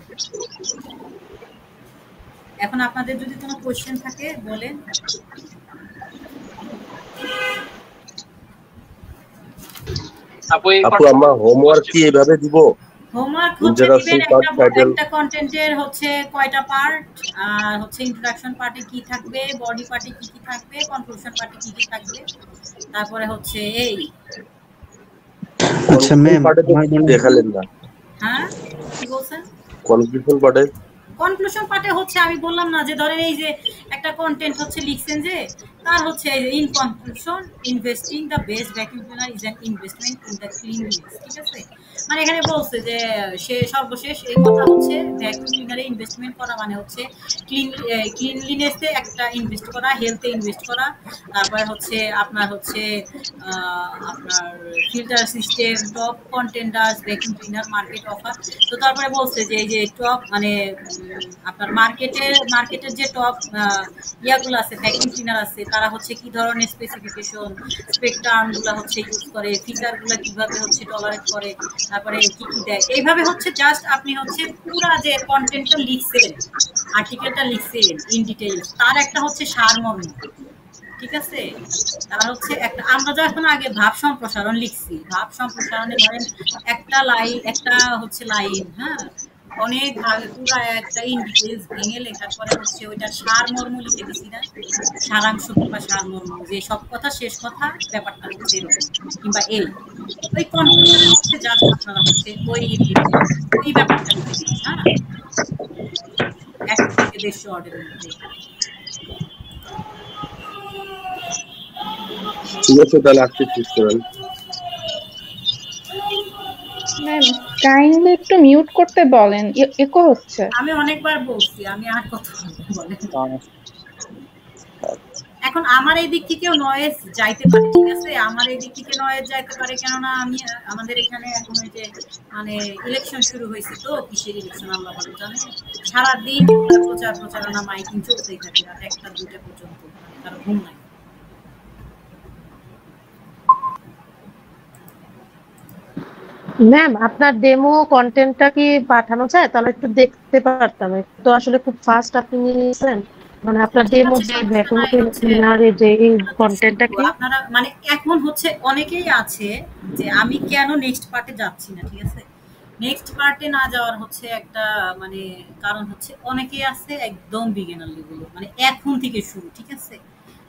এখন আপনাদের যদি কোনো কোশ্চেন থাকে বলেন। আপু এই আপু আমরা হোমওয়ার্ক কি এভাবে দিব? হোমওয়ার্ক হচ্ছে যারা দিবেন সুপার টাইটেল একটা কন্টেন্টের হচ্ছে কয়টা পার্ট, আর হচ্ছে ইন্ট্রোডাকশন পার্টে কি থাকবে, বডি পার্টে কি কি থাকবে, কনক্লুশন পার্টে কি কি থাকবে, তারপরে হচ্ছে এই আচ্ছা ম্যাম, পার্টে তো আমার কিছু মনে দেখালেন না। হ্যাঁ কি বলছেন? কনক্লুশন পার্টে কনক্লুশন পার্টে হচ্ছে আমি বললাম না যে ধরেন এই যে একটা কন্টেন্ট হচ্ছে লিখছেন যে তার হচ্ছে এই যে in conclusion investing the best vacuum cleaner is an investment in the cleanliness, ঠিক আছে? মানে এখানে বলছে যে সে সর্বশেষ এই কথা হচ্ছে ভ্যাকুয়াম ক্লিনারে ইনভেস্টমেন্ট করা মানে হচ্ছে ক্লিনলিনেসে একটা ইনভেস্ট করা, হেলথে ইনভেস্ট করা, তারপরে হচ্ছে আপনার হচ্ছে আপনার filter system, top contenders vacuum cleaner market offer. তো তারপরে বলছে যে এই যে টপ মানে আপনার মার্কেটের যে টপ ইয়াগুলো আছে ভ্যাকুয়াম ক্লিনার আছে, তারা হচ্ছে কি ধরনের স্পেসিফিকেশন, স্পেকট্রামগুলো হচ্ছে ইউজ করে, ফিচারগুলো কিভাবে হচ্ছে টলারেট করে, তারপরে কি কি দেয়, এইভাবে হচ্ছে জাস্ট আপনি হচ্ছে পুরা যে কন্টেন্টটা লিখছেন, আর্টিকেলটা লিখছেন ইন ডিটেইলস, তার একটা হচ্ছে সারমর্ম, ঠিক আছে? তার হচ্ছে একটা আমরা যখন আগে ভাব সম্প্রসারণ লিখছি, ভাব সম্প্রসারণে ধরেন একটা হচ্ছে লাইন, হ্যাঁ, অনেক ভাবে পুরো একটা ইন ডিটেইলস ভেঙে লেখার পরে হচ্ছে ওইটার সারমর্ম লিখে দিছি না, সারাংশ কিংবা সারমর্ম, যে সব কথা শেষ কথা, ব্যাপারটা হচ্ছে এরকম, কিংবা এই ওই কনক্লুশনে হচ্ছে জাস্ট আপনারা হচ্ছে ওই ব্যাপারটা লিখে দিবেন, হ্যাঁ, 100 থেকে 150 ওয়ার্ডের মধ্যে। ঠিক আছে, তাহলে আজকে শেষ করেন। ম্যাম কাইন্ডলি একটু মিউট করতে বলেন, ইকো হচ্ছে। আমি অনেকবার বলছি, আমি আর কথা বলেন। এখন আমার এই দিক থেকেও নয়েজ যাইতে পারে, ঠিক আছে? আমার এই দিক থেকে নয়েজ যাইতে পারে, কেননা আমি আমাদের এখানে এখন ওই যে মানে ইলেকশন শুরু হয়েছে, তো কিসের ইলেকশন আমরা ভালো জানি। সারাদিন প্রচারণা মাইকিং চলতেই থাকে, রাত 1টা 2টা পর্যন্ত, মানে কারো ঘুম নাই। ম্যাম আপনার ডেমো কন্টেন্টটা কি পাঠানো যায়? তাহলে একটু দেখতে পারতাম। একটু তো আসলে খুব ফাস্ট আপনি নিয়ে নিয়েছেন। মানে আপনার ঠিক ডেমো আছে, যে সমস্যা নাই ভ্যাকুয়াম হচ্ছে ক্লিনারের যে এগুলো তো কন্টেন্টটা শুরু কি? আপনারা মানে এখন হচ্ছে অনেকেই আছে যে আমি কেন নেক্সট পার্টে যাচ্ছি না, ঠিক আছে? নেক্সট পার্টে না যাওয়ার হচ্ছে একটা মানে কারণ হচ্ছে অনেকেই আছে একদম বিগিনার লেভেল, মানে এখন থেকে শুরু, ঠিক আছে?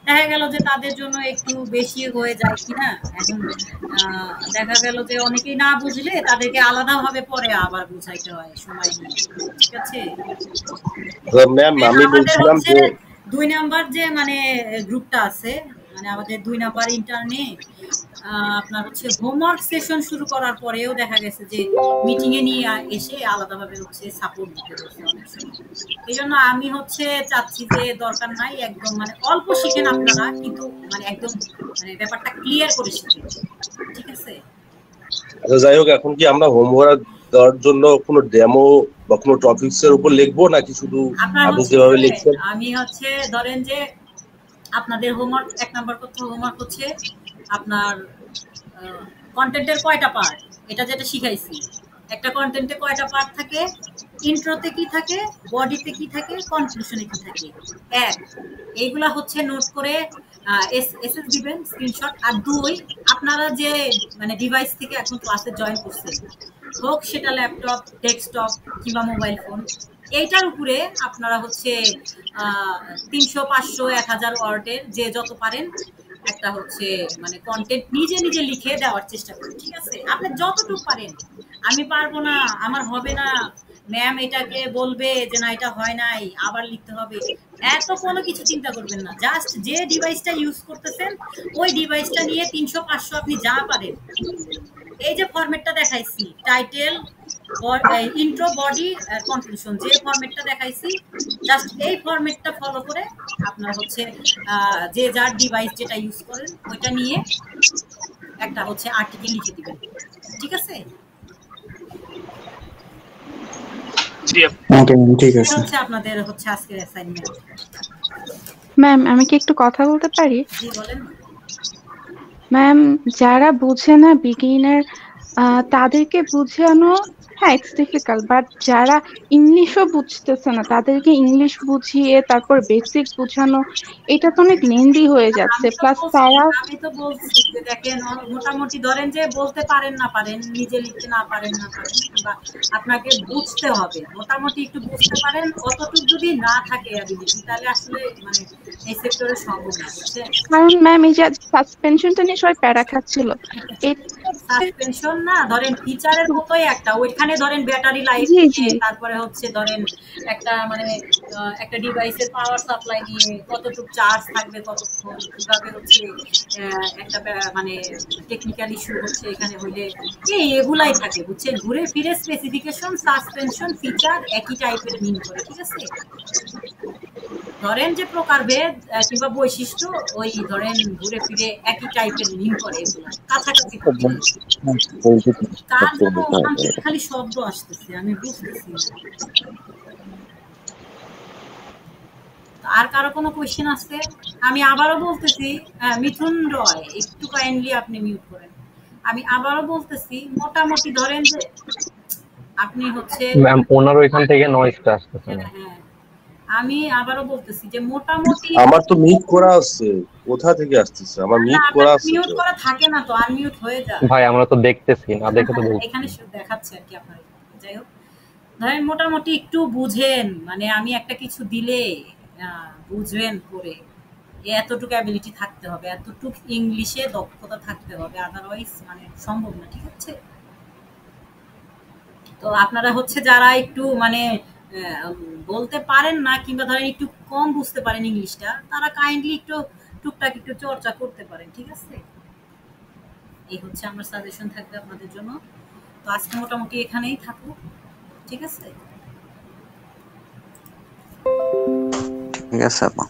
দেখা গেল যে তাদের জন্য একটু বেশি হয়ে যায় কিনা এখন। দেখা গেল যে অনেকেই না বুঝলে তাদেরকে আলাদাভাবে পরে আবার বুঝাইতে হয় সময় নিয়ে, ঠিক আছে? ম্যাম হ্যাঁ, আমি আমাদের বলছিলাম হচ্ছে যে ২ নাম্বার যে মানে গ্রুপটা আছে, মানে আমাদের ২ নাম্বার ইন্টার্নে আপনার হচ্ছে হোমওয়ার্ক সেশন শুরু করার পরেও দেখা গেছে যে মিটিং এ নিয়ে এসে আলাদাভাবে হচ্ছে সাপোর্ট দিতে হচ্ছে অনেক সময়। এজন্য আমি হচ্ছে চাচ্ছি যে দরকার নাই, একদম মানে অল্প শিখেন আপনারা, কিন্তু মানে একদম মানে ব্যাপারটা ক্লিয়ার করে শিখেন, ঠিক আছে? আচ্ছা যাই হোক, এখন কি আমরা হোমওয়ার্ক দেওয়ার জন্য কোনো ডেমো বা কোনো টপিকস এর উপর লিখবো নাকি শুধু আপনার আপনি হচ্ছে যেভাবে যে লিখছেন? আমি হচ্ছে ধরেন যে আপনাদের হোমওয়ার্ক ১ নাম্বার কথা হোমওয়ার্ক হচ্ছে আপনার কনটেন্টের কয়টা পার্ট, এটা যেটা শিখাইছি। একটা কনটেন্টে কয়টা পার্ট থাকে, ইন্ট্রোতে কি থাকে, বডিতে কি থাকে, কনক্লুশনে কি থাকে। ১ এইগুলা হচ্ছে নোট করে এসএস দিবেন স্ক্রিনশট। আর ২ আপনারা যে মানে ডিভাইস থেকে এখন ক্লাসে জয়েন করছেন, হোক সেটা ল্যাপটপ, ডেস্কটপ কিংবা মোবাইল ফোন, এইটার উপরে আপনারা হচ্ছে ৩০০, ৫০০, ১০০০ ওয়ার্ডের যে যত পারেন একটা হচ্ছে মানে কন্টেন্ট নিজে নিজে লিখে দেওয়ার চেষ্টা করুন, ঠিক আছে? আপনি যতটুকু পারেন। আমি পারবো না, আমার হবে না, ম্যাম এটাকে বলবে যে না এটা হয় নাই, আবার লিখতে হবে, এত কোনো কিছু চিন্তা করবেন না। জাস্ট যে ডিভাইসটা ইউজ করতেছেন ওই ডিভাইসটা নিয়ে ৩০০, ৫০০ আপনি যা পারেন। এই যে ফরম্যাটটা দেখাইছি, টাইটেল, ইন্ট্রো, বডি, কনক্লুশন, যে ফরম্যাটটা দেখাইছি জাস্ট এই ফরম্যাটটা ফলো করে আপনার হচ্ছে যে যার ডিভাইস যেটা ইউজ করেন ওইটা নিয়ে একটা হচ্ছে আর্টিকেল লিখে দিবেন, ঠিক আছে? জি ওকে ম্যাম, ঠিক এটা আছে। হচ্ছে আপনাদের হচ্ছে আজকের অ্যাসাইনমেন্ট। ম্যাম আমি কি একটু কথা বলতে পারি? জি বলেন। ম্যাম যারা বুঝে না বিগিনার তাদেরকে বুঝানো, হ্যাঁ ইটস ডিফিকাল্ট, বাট যারা ইংলিশও বুঝতেছে না তাদেরকে ইংলিশ বুঝিয়ে তারপর বেসিক বুঝানো, এটা তো অনেক লেন্দি হয়ে যাচ্ছে। প্লাস তারা আমি তো বলছি যে দেখেন মোটামুটি ধরেন যে বলতে পারেন না পারেন, নিজে লিখতে না পারেন কিংবা আপনাকে বুঝতে হবে, মোটামুটি একটু বুঝতে পারেন, অতটুকু যদি না থাকে অ্যাবিলিটি তাহলে আসলে মানে এই সেক্টরে সম্ভব না, বুঝছেন? কারণ ম্যাম এই যে সাসপেনশনটা নিয়ে সবাই প্যারা খাচ্ছিল, এটা হচ্ছে সাসপেনশন না ধরেন ফিচারের মতোই একটা, ওইখানে ধরেন ব্যাটারি লাইফ জি জি নিয়ে, তারপরে হচ্ছে ধরেন একটা মানে একটা ডিভাইসের পাওয়ার সাপ্লাই নিয়ে কতটুকু চার্জ থাকবে কতক্ষণ, কিভাবে হচ্ছে একটা মানে টেকনিক্যাল ইস্যু হচ্ছে এখানে হইলে এগুলাই থাকে, বুঝছেন? ঘুরে ফিরে স্পেসিফিকেশন, সাসপেনশন, ফিচার একই টাইপের মিন করে, ঠিক আছে? ধরেন যে প্রকারভেদ কিংবা বৈশিষ্ট্য ওই ধরেন ঘুরে ফিরে একই টাইপের মিন করে, এগুলো কাছাকাছি থাকে। কার যেন ওখান থেকে খালি শব্দ আসতেছে, আমি বুঝতেছি না। আর কারো কোনো কোয়েশ্চেন আছে? আমি আবারও বলতেছি, মিথুন রয় একটু কাইন্ডলি আপনি মিউট করেন। আমি আবারও বলতেছি মোটামুটি ধরেন যে আপনি হচ্ছে ম্যাম ওনার ওইখান থেকে নয়েজটা আসতেছে না। হ্যাঁ, আমি আবারও বলতেছি যে মোটামুটি আমার তো মিউট করা আছে, কোথা থেকে আসতেছে? আমার মিউট আপনার করা আছে মিউট তো। করা থাকে না তো, আনমিউট হয়ে যায়। ভাই আমরা তো দেখতেছি না, দেখে তো বলছি। এখানে দেখাচ্ছে আর কি আপনার। যাই হোক, ধরেন মোটামুটি একটু বুঝেন, মানে আমি একটা কিছু দিলে বুঝবেন পরে, এতটুকু অ্যাবিলিটি থাকতে হবে, এতটুকু ইংলিশে দক্ষতা থাকতে হবে, আদারওয়াইজ মানে সম্ভব না, ঠিক আছে? তো আপনারা হচ্ছে যারা একটু মানে বলতে পারেন না কিংবা ধরেন একটু কম বুঝতে পারেন ইংলিশটা, তারা কাইন্ডলি একটু টুকটাক একটু চর্চা করতে পারেন, ঠিক আছে? এই হচ্ছে আমার সাজেশন থাকবে আপনাদের জন্য। তো আজকে মোটামুটি এখানেই থাকুক, ঠিক আছে? ঠিক আছে আপা।